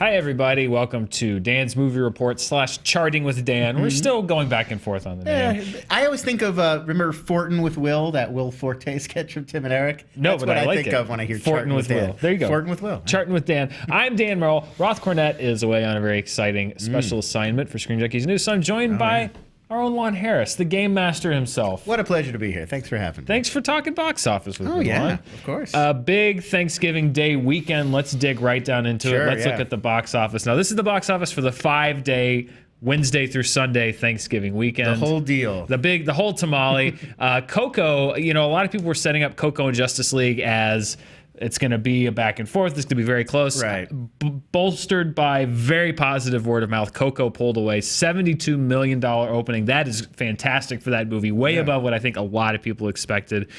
Hi, everybody. Welcome to Dan's Movie Report / Charting with Dan. We're still going back and forth on the name. I always think of, remember Fortin with Will, that Will Forte sketch from Tim and Eric? No, That's but what I like think it. of when I hear Fortin with Will. Dan. There you go. Fortin with Will. Charting with Dan. I'm Dan Murrell. Roth Cornett is away on a very exciting special assignment for ScreenJunkies News. So I'm joined by our own Lon Harris, the game master himself. What a pleasure to be here. Thanks for having me. Thanks for talking box office with me, Oh, yeah, Lon. of course. Big Thanksgiving Day weekend. Let's dig right down into it. Let's look at the box office. Now, this is the box office for the 5-day Wednesday through Sunday Thanksgiving weekend. The whole deal. The whole tamale. Coco, a lot of people were setting up Coco and Justice League as it's going to be a back and forth. This could be very close. Right. Bolstered by very positive word of mouth. Coco pulled away $72 million opening. That is fantastic for that movie. Way above what I think a lot of people expected.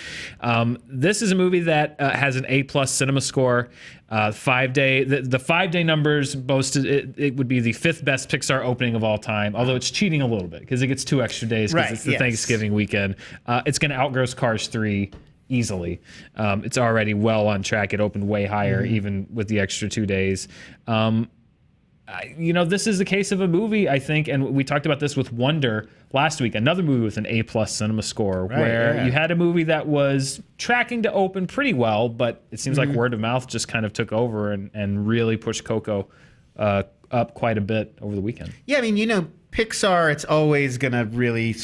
This is a movie that has an A+ cinema score. 5-day. The 5-day numbers boasted it would be the 5th best Pixar opening of all time. Although it's cheating a little bit because it gets 2 extra days because it's the Thanksgiving weekend. It's going to outgross Cars 3. Easily. It's already well on track. It opened way higher, even with the extra 2 days. This is the case of a movie, I think, and we talked about this with Wonder last week, another movie with an A+ cinema score, where you had a movie that was tracking to open pretty well, but it seems like word of mouth just kind of took over and really pushed Coco up quite a bit over the weekend. Yeah, I mean, Pixar, it's always going to really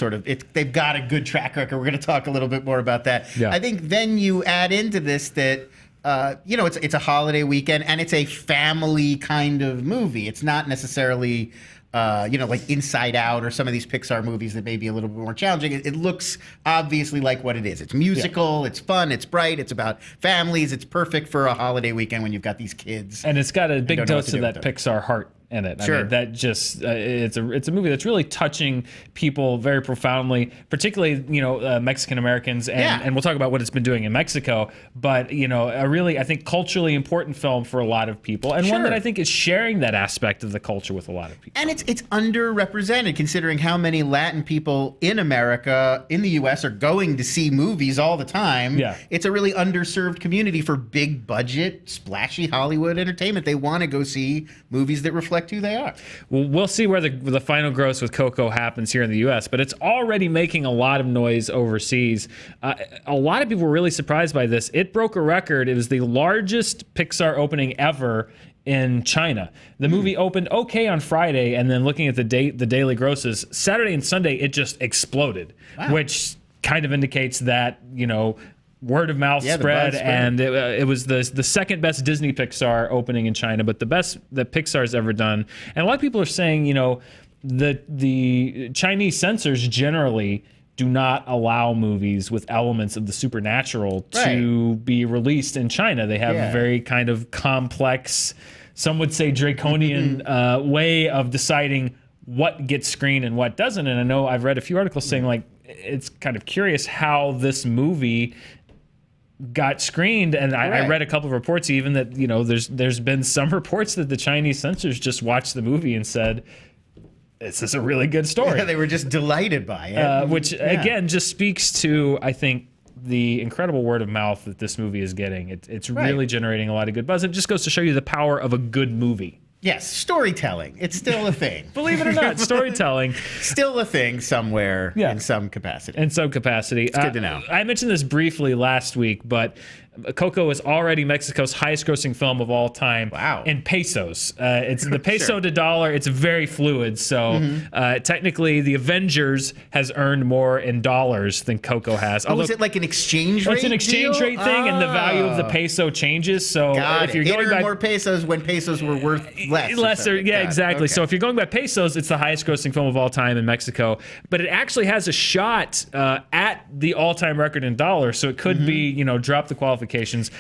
they've got a good track record. We're going to talk a little bit more about that. Yeah. I think then you add into this that, it's a holiday weekend and it's a family kind of movie. It's not necessarily, like Inside Out or some of these Pixar movies that may be a little bit more challenging. It looks obviously like what it is. It's musical, it's fun, it's bright, it's about families. It's perfect for a holiday weekend when you've got these kids. And it's got a big dose of that Pixar heart in it. Sure. I mean, that just it's a movie that's really touching people very profoundly, particularly Mexican Americans, and we'll talk about what it's been doing in Mexico. But a really, I think, culturally important film for a lot of people, and one that I think is sharing that aspect of the culture with a lot of people. And it's underrepresented considering how many Latin people in America, in the U.S., are going to see movies all the time. Yeah. It's a really underserved community for big budget, splashy Hollywood entertainment. They want to go see movies that reflect who they are. Well, we'll see where the final gross with Coco happens here in the U.S., but it's already making a lot of noise overseas. A lot of people were really surprised by this. It broke a record. It was the largest Pixar opening ever in China. The movie opened okay on Friday, and then looking at the daily grosses, Saturday and Sunday, it just exploded, which kind of indicates that, word of mouth spread, and it was the second best Disney Pixar opening in China, but the best that Pixar's ever done. And a lot of people are saying, the Chinese censors generally do not allow movies with elements of the supernatural to be released in China. They have a very kind of complex, some would say draconian way of deciding what gets screened and what doesn't. And I know I've read a few articles saying like it's kind of curious how this movie got screened, and I read a couple of reports even that there's been some reports that the Chinese censors just watched the movie and said, this is a really good story. Yeah, they were just delighted by it. Which again just speaks to, I think, the incredible word of mouth that this movie is getting. It's really generating a lot of good buzz. It just goes to show you the power of a good movie. Yes, storytelling. It's still a thing. Believe it or not, storytelling. Still a thing somewhere in some capacity. In some capacity. It's good to know. I mentioned this briefly last week, but Coco is already Mexico's highest grossing film of all time. Wow. In pesos. It's the peso to dollar. It's very fluid. So technically, The Avengers has earned more in dollars than Coco has. Although, is it like an exchange rate? It's an exchange rate thing, and the value of the peso changes. So if you're going back, more pesos when pesos were worth less. Lesser, exactly. Okay. So if you're going by pesos, it's the highest grossing film of all time in Mexico. But it actually has a shot at the all-time record in dollars. So it could be, drop the qualifications.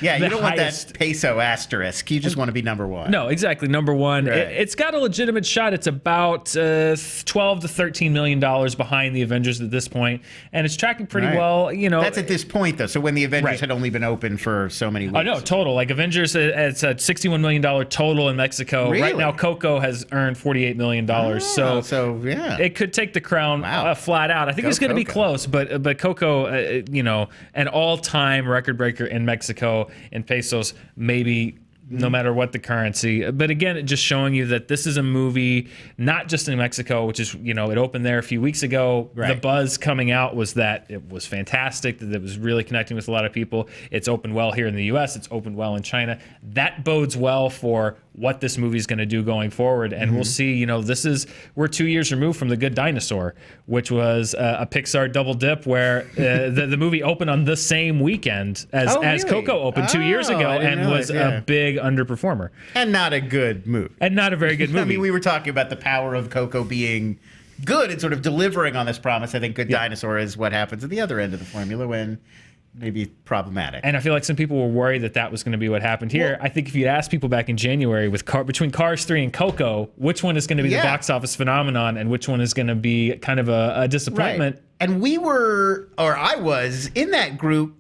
Yeah, you don't want that peso asterisk. You just want to be number one. No, exactly, number one. Right. It's got a legitimate shot. It's about $12 to $13 million behind the Avengers at this point, and it's tracking pretty well. That's at this point though. So when the Avengers had only been open for so many weeks. Oh no, total. Like Avengers, it's a $61 million total in Mexico. Really? Right now, Coco has earned $48 million. So it could take the crown flat out. I think it's going to be close, but Coco, an all-time record breaker in Mexico in pesos, maybe no matter what the currency. But again, it just showing you that this is a movie not just in Mexico, which is, it opened there a few weeks ago. Right. The buzz coming out was that it was fantastic, that it was really connecting with a lot of people. It's opened well here in the US, it's opened well in China. That bodes well for what this movie is going to do going forward. And we'll see, we're 2 years removed from The Good Dinosaur, which was a Pixar double dip where the movie opened on the same weekend as really? Coco opened 2 years ago and was a big underperformer. And not a good movie. And not a very good movie. I mean, we were talking about the power of Coco being good and sort of delivering on this promise. I think Good Dinosaur is what happens at the other end of the formula when maybe problematic. And I feel like some people were worried that was going to be what happened here. Well, I think if you'd asked people back in January between Cars 3 and Coco, which one is going to be the box office phenomenon and which one is going to be kind of a disappointment. Right. And I was in that group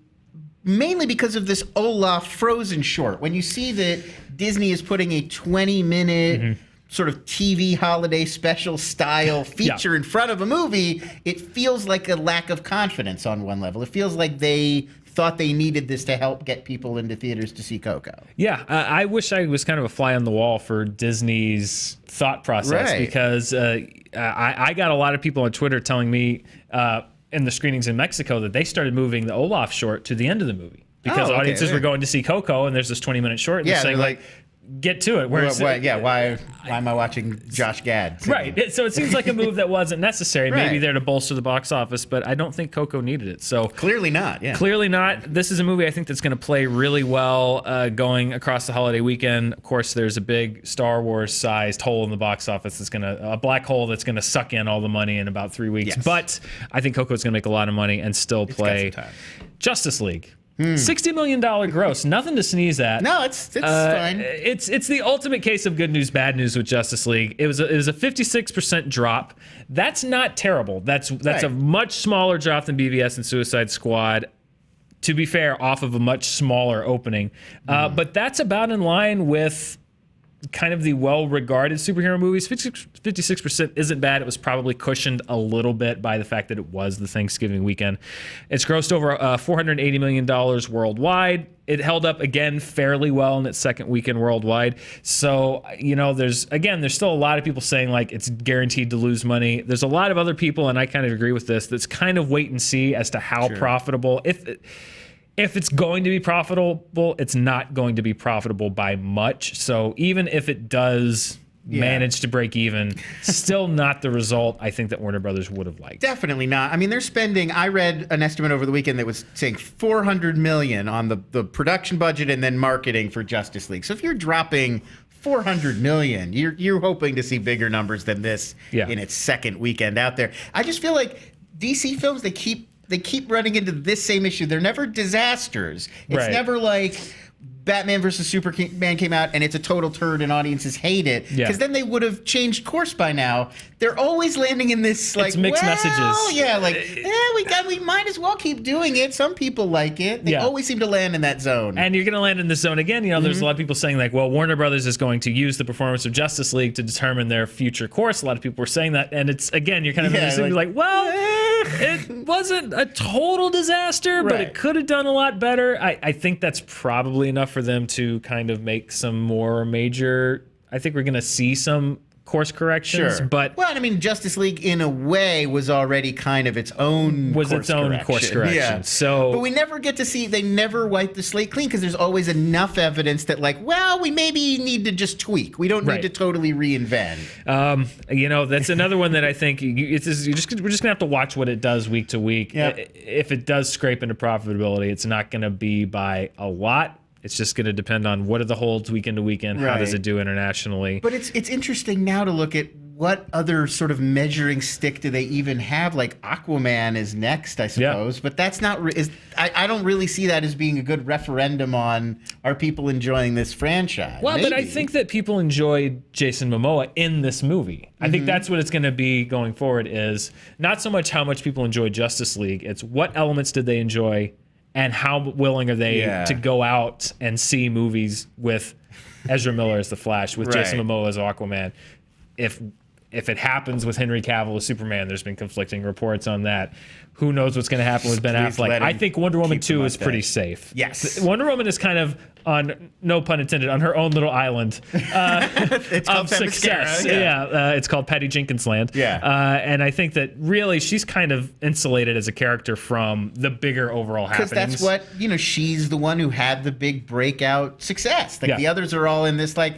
mainly because of this Olaf Frozen short. When you see that Disney is putting a 20-minute sort of TV holiday special style feature in front of a movie, it feels like a lack of confidence on one level. It feels like they thought they needed this to help get people into theaters to see Coco. Yeah, I wish I was kind of a fly on the wall for Disney's thought process because I got a lot of people on Twitter telling me in the screenings in Mexico that they started moving the Olaf short to the end of the movie because audiences were going to see Coco and there's this 20-minute short and they're saying like get to it. Why am I watching Josh Gad? Right. So it seems like a move that wasn't necessary. Maybe there to bolster the box office, but I don't think Coco needed it. So clearly not. Yeah. Clearly not. This is a movie I think that's going to play really well going across the holiday weekend. Of course, there's a big Star Wars sized hole in the box office that's a black hole that's going to suck in all the money in about 3 weeks. Yes. But I think Coco's going to make a lot of money and still play Justice League. $60 million gross, nothing to sneeze at. No, it's fine. It's the ultimate case of good news, bad news with Justice League. It was a 56% drop. That's not terrible. That's a much smaller drop than BVS and Suicide Squad. To be fair, off of a much smaller opening, but that's about in line with kind of the well-regarded superhero movies. 56% isn't bad. It was probably cushioned a little bit by the fact that it was the Thanksgiving weekend. It's grossed over $480 million worldwide. It held up again fairly well in its second weekend worldwide. So, there's still a lot of people saying like it's guaranteed to lose money. There's a lot of other people, and I kind of agree with this, that's kind of wait and see as to how profitable. If it's going to be profitable, it's not going to be profitable by much. So even if it does manage to break even, still not the result I think that Warner Brothers would have liked. Definitely not. I mean, they're spending, I read an estimate over the weekend that was saying $400 million on the production budget and then marketing for Justice League. So if you're dropping $400 million, you're hoping to see bigger numbers than this in its second weekend out there. I just feel like DC films, they keep running into this same issue. They're never disasters. It's never like Batman versus Superman came out and it's a total turd and audiences hate it. Because then they would have changed course by now. They're always landing in this like mixed messages. Yeah, like we might as well keep doing it. Some people like it. They always seem to land in that zone. And you're going to land in this zone again. There's a lot of people saying like, well, Warner Brothers is going to use the performance of Justice League to determine their future course. A lot of people were saying that, and it's again, you're kind of it wasn't a total disaster, but it could have done a lot better. I think that's probably enough for them to kind of make some more major. I think we're going to see some course corrections, but Justice League in a way was already kind of its own course correction. Yeah. So, but we never get to see. They never wipe the slate clean because there's always enough evidence that we maybe need to just tweak. We don't need to totally reinvent. That's another one that I think we're just gonna have to watch what it does week to week. Yep. If it does scrape into profitability, it's not going to be by a lot. It's just going to depend on what are the holds weekend to weekend. How does it do internationally? But it's interesting now to look at what other sort of measuring stick do they even have? Like Aquaman is next, I suppose. But that's not. I don't really see that as being a good referendum on are people enjoying this franchise. Well, maybe. But I think that people enjoyed Jason Momoa in this movie. I think that's what it's going to be going forward. Is not so much how much people enjoy Justice League. It's what elements did they enjoy. And how willing are they to go out and see movies with Ezra Miller as the Flash, with Jason Momoa as Aquaman? If if it happens with Henry Cavill as Superman, there's been conflicting reports on that. Who knows what's going to happen with Ben Affleck? I think Wonder Woman 2 is pretty safe. Yes. Wonder Woman is kind of on, no pun intended, on her own little island of success. It's called Patty Jenkins Land. And I think that really she's kind of insulated as a character from the bigger overall happenings. Because that's what, she's the one who had the big breakout success. Like the others are all in this like,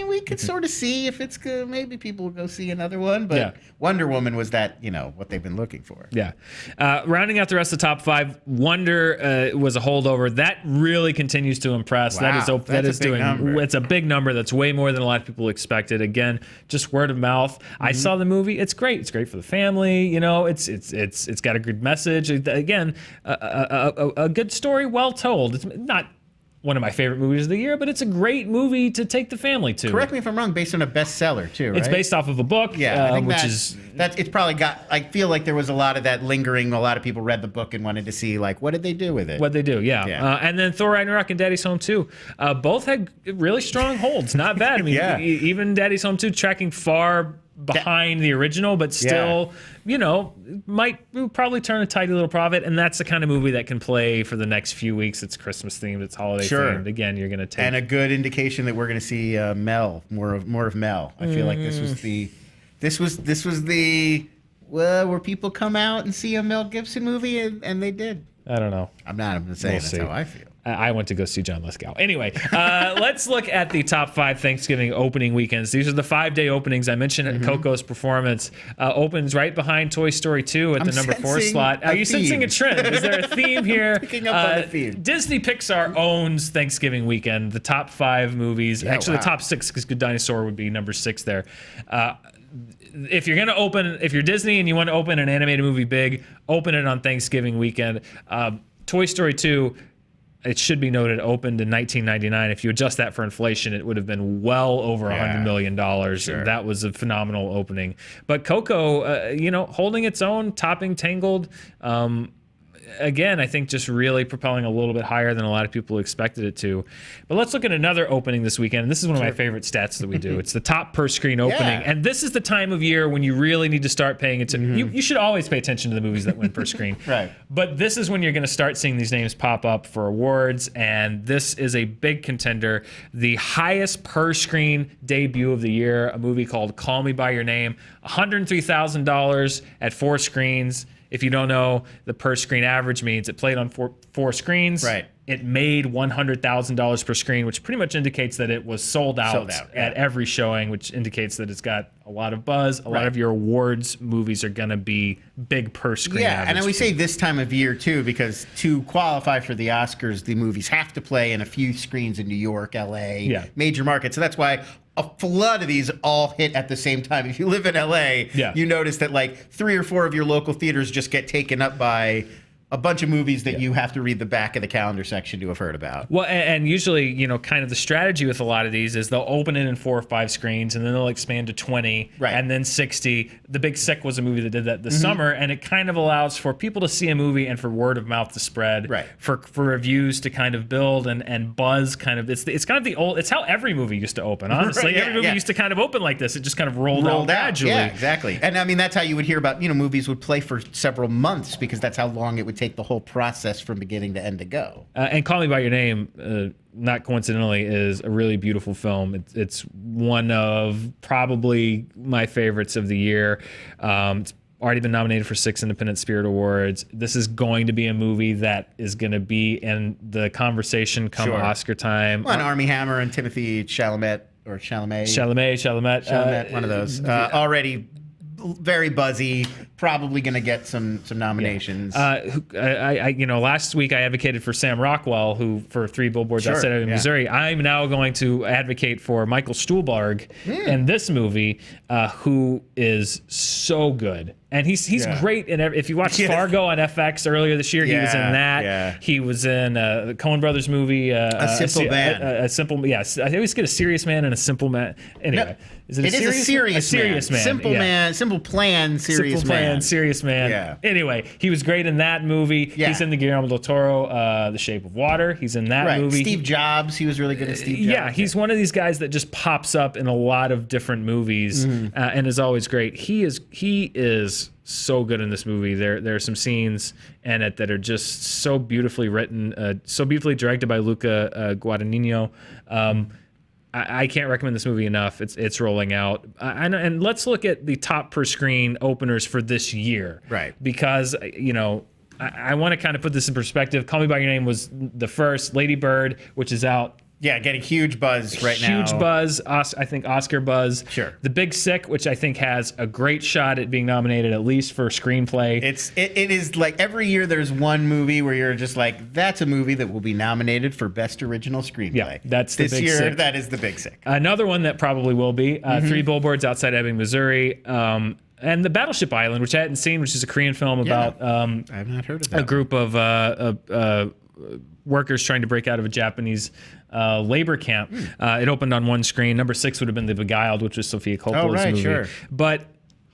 we could sort of see if it's good. Maybe people will go see another one. But Wonder Woman was that, what they've been looking for. Yeah. Rounding out the rest of the top 5, Wonder was a holdover. That really continues to impress. Wow, it's a big number. That's way more than a lot of people expected. Again, just word of mouth. I saw the movie. It's great. It's great for the family. It's got a good message. Again, a good story, well told. It's not one of my favorite movies of the year, but it's a great movie to take the family to. Correct me if I'm wrong, based on a bestseller too, right? It's based off of a book, I think it's probably got, I feel like there was a lot of that lingering. A lot of people read the book and wanted to see, like, what did they do with it? What they do, and then Thor Ragnarok and Daddy's Home 2. Both had really strong holds. Not bad. I mean, even Daddy's Home 2 tracking far behind the original, but still, might probably turn a tidy little profit. And that's the kind of movie that can play for the next few weeks. It's Christmas themed, it's holiday themed. Again, you're going to take, and a good indication that we're going to see Mel, more of Mel. I feel like this was the where people come out and see a Mel Gibson movie, and they did. I don't know. I'm not saying that's how I feel. I went to go see John Lithgow. Anyway, let's look at the top 5 Thanksgiving opening weekends. These are the 5-day openings. I mentioned Coco's performance opens right behind Toy Story 2 at the number 4 slot. Are you sensing a trend? Is there a theme here? Picking up on the theme. Disney Pixar owns Thanksgiving weekend. The top 5 movies, the top 6, because Good Dinosaur would be number 6 there. If you're Disney and you want to open an animated movie big, open it on Thanksgiving weekend. Toy Story 2, it should be noted, opened in 1999. If you adjust that for inflation, it would have been well over $100 million. Sure. That was a phenomenal opening. But Coco, holding its own, topping Tangled. Again, I think just really propelling a little bit higher than a lot of people expected it to. But let's look at another opening this weekend. And this is one of my favorite stats that we do. It's the top per screen opening. And this is the time of year when you really need to start paying attention. You should always pay attention to the movies that win per screen. Right. But this is when you're going to start seeing these names pop up for awards. And this is a big contender. The highest per screen debut of the year, a movie called Call Me By Your Name. $103,000 at 4 screens. If you don't know, the per screen average means it played on four screens. Right. It made $100,000 per screen, which pretty much indicates that it was sold out at every showing, which indicates that it's got a lot of buzz. A lot of your awards movies are going to be big per screen. Yeah, and we say this time of year too, because to qualify for the Oscars, the movies have to play in a few screens in New York, LA, major markets. So that's why a flood of these all hit at the same time. If you live in LA, you notice that like 3 or 4 of your local theaters just get taken up by a bunch of movies that you have to read the back of the calendar section to have heard about. Well, and usually, kind of the strategy with a lot of these is they'll open it in 4 or 5 screens, and then they'll expand to 20, and then 60. The Big Sick was a movie that did that this summer, and it kind of allows for people to see a movie and for word of mouth to spread, for reviews to kind of build and buzz. Kind of, it's kind of the old. It's how every movie used to open. Honestly, every movie used to kind of open like this. It just kind of rolled out gradually. Yeah, exactly. And I mean, that's how you would hear about movies would play for several months because that's how long it would take the whole process from beginning to end to go. And Call Me By Your Name, not coincidentally, is a really beautiful film. It's one of probably my favorites of the year. It's already been nominated for 6 Independent Spirit Awards. This is going to be a movie that is going to be in the conversation come Oscar time. Well, and Armie Hammer and Timothy Chalamet, one of those. Already very buzzy, probably going to get some nominations. Last week I advocated for Sam Rockwell, who for 3 Billboards Outside of Missouri. I'm now going to advocate for Michael Stuhlbarg in this movie, who is so good. And he's great in if you watch Fargo on FX earlier this year, he was in that. Yeah. He was in the Coen Brothers movie, A Simple Man. A Simple, I always get a serious man and a simple man. Anyway, it is a serious man. Simple Simple Plan, Serious Simple Plan, Man. Serious Man. Yeah. Anyway, he was great in that movie. Yeah. He's in the Guillermo del Toro, The Shape of Water. He's in that Right. movie. Steve Jobs, he was really good at Steve Jobs. Yeah, he's one of these guys that just pops up in a lot of different movies and is always great. He is so good in this movie. There are some scenes in it that are just so beautifully written, so beautifully directed by Luca Guadagnino. I can't recommend this movie enough. It's rolling out. And let's look at the top per screen openers for this year. Right. Because, I want to kind of put this in perspective. Call Me By Your Name was the first. Lady Bird, which is out. Yeah, getting huge buzz right now. Huge buzz. I think Oscar buzz. Sure. The Big Sick, which I think has a great shot at being nominated at least for screenplay. It is like every year there's one movie where you're just like, that's a movie that will be nominated for Best Original Screenplay. Yeah, that's the this Big year. Sick. That is The Big Sick. Another one that probably will be Three Billboards Outside Ebbing, Missouri. And The Battleship Island, which I hadn't seen, which is a Korean film about I have not heard of that. a group of workers trying to break out of a Japanese labor camp. It opened on one screen. Number 6 would have been The Beguiled, which was Sofia Coppola's movie. Sure. But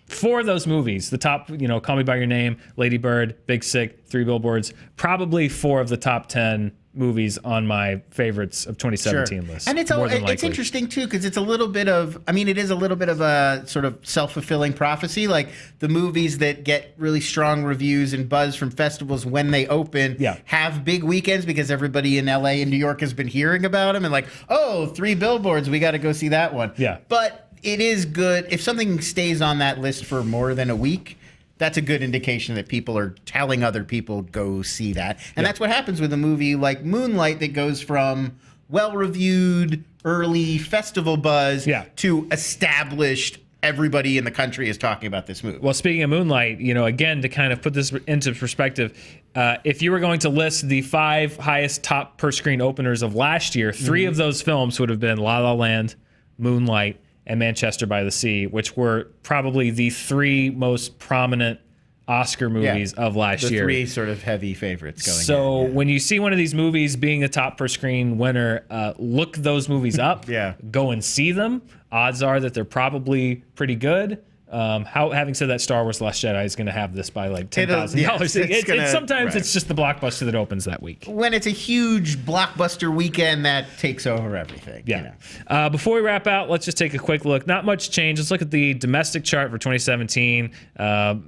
for those movies, the top, Call Me By Your Name, Lady Bird, Big Sick, Three Billboards, probably 4 of the top 10 movies on my favorites of 2017 list. And it's interesting too, because it's a little bit of, it is a little bit of a sort of self-fulfilling prophecy. Like the movies that get really strong reviews and buzz from festivals when they open have big weekends because everybody in LA and New York has been hearing about them and like, oh, Three Billboards, we got to go see that one. Yeah. But it is good if something stays on that list for more than a week. That's a good indication that people are telling other people go see that. And that's what happens with a movie like Moonlight that goes from well-reviewed early festival buzz to established everybody in the country is talking about this movie. Well, speaking of Moonlight, again, to kind of put this into perspective, if you were going to list the 5 highest top per screen openers of last year, 3 of those films would have been La La Land, Moonlight, and Manchester by the Sea, which were probably the 3 most prominent Oscar movies of last year. The 3 sort of heavy favorites going So when you see one of these movies being a top per screen winner, look those movies up. Go and see them. Odds are that they're probably pretty good. Having said that, Star Wars: The Last Jedi is going to have this by like $10,000. Sometimes it's just the blockbuster that opens that week. When it's a huge blockbuster weekend, that takes over everything. Yeah. Before we wrap out, let's just take a quick look. Not much change. Let's look at the domestic chart for 2017.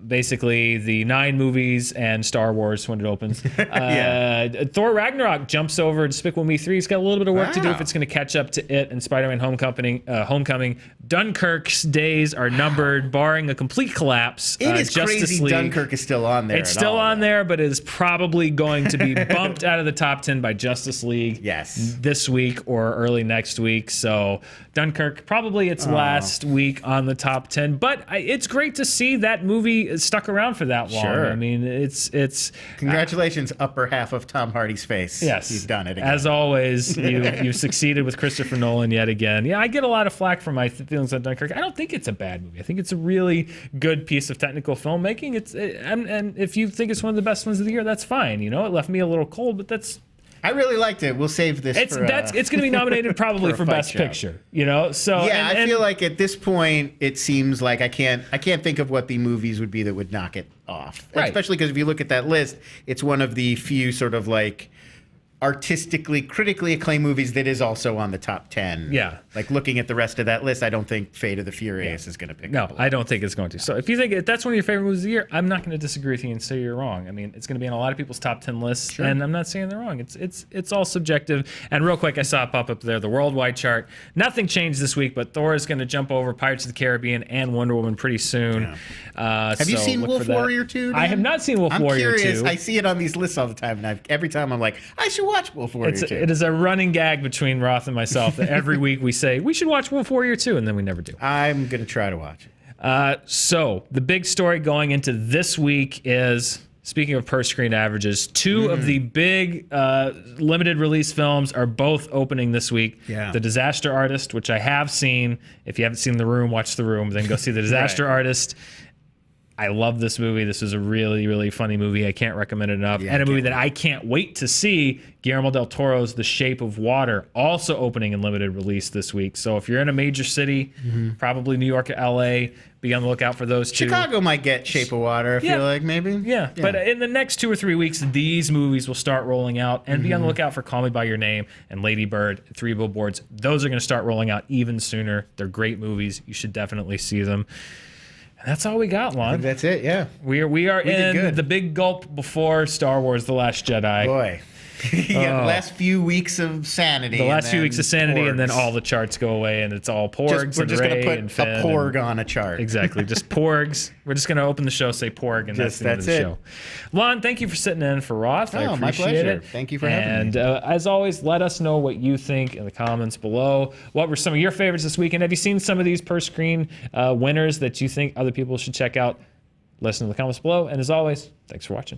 Basically, the 9 movies and Star Wars when it opens. Thor Ragnarok jumps over Despicable Me 3. It's got a little bit of work to do if it's going to catch up to it and Spider-Man Homecoming. Dunkirk's days are numbered, barring a complete collapse. It is Justice crazy League. Dunkirk is still on there. It's still on there, but it is probably going to be bumped out of the top 10 by Justice League this week or early next week. So Dunkirk, probably its last week on the top 10. But it's great to see that movie stuck around for that long. Sure. I mean, it's Congratulations, upper half of Tom Hardy's face. Yes. You've done it again. As always, you've succeeded with Christopher Nolan yet again. Yeah, I get a lot of flack for my feelings on Dunkirk. I don't think it's a bad movie. I think it's a really good piece of technical filmmaking. And if you think it's one of the best ones of the year, that's fine. It left me a little cold, but that's. I really liked it. We'll save this. It's going to be nominated probably for Best Picture. So yeah, I feel like at this point it seems like I can't think of what the movies would be that would knock it off. Right. Especially because if you look at that list, it's one of the few sort of like artistically, critically acclaimed movies that is also on the top 10. Yeah. Like looking at the rest of that list, I don't think Fate of the Furious is going to pick up. No, I don't think it's going to. So if you think that's one of your favorite movies of the year, I'm not going to disagree with you and say you're wrong. I mean, it's going to be in a lot of people's top 10 lists, and I'm not saying they're wrong. It's all subjective. And real quick, I saw it pop up there, the worldwide chart. Nothing changed this week, but Thor is going to jump over Pirates of the Caribbean and Wonder Woman pretty soon. Yeah. Have you seen Wolf Warrior 2? I have not seen Wolf Warrior 2. I'm curious. I see it on these lists all the time, and every time I'm like, I should watch Wolf Warrior 2. It is a running gag between Roth and myself that every week we say, we should watch Wolf Warrior 2, and then we never do. I'm going to try to watch it. So the big story going into this week is, speaking of per screen averages, 2 of the big limited release films are both opening this week. Yeah. The Disaster Artist, which I have seen. If you haven't seen The Room, watch The Room, then go see The Disaster Artist. I love this movie. This is a really, really funny movie. I can't recommend it enough. Yeah, and a movie that I can't wait to see, Guillermo del Toro's The Shape of Water, also opening in limited release this week. So if you're in a major city, probably New York or LA, be on the lookout for those two. Chicago might get Shape of Water, I feel like, maybe. Yeah, but in the next 2 or 3 weeks, these movies will start rolling out. And be on the lookout for Call Me By Your Name and Lady Bird, Three Billboards. Those are going to start rolling out even sooner. They're great movies. You should definitely see them. And that's all we got, Lon. I think that's it, yeah. We are in the big gulp before Star Wars The Last Jedi. Boy. The last few weeks of sanity. The last few weeks of sanity, porgs. and then all the charts go away, and it's all porgs We're and just Rey going to and put Finn. a porg on a chart. Exactly, just porgs. We're just going to open the show, say porg, and that's the end of the show. Lon, thank you for sitting in for Roth. I appreciate my pleasure. it. Thank you for having me. And as always, let us know what you think in the comments below. What were some of your favorites this weekend? Have you seen some of these per screen winners that you think other people should check out? Listen to the comments below. And as always, thanks for watching.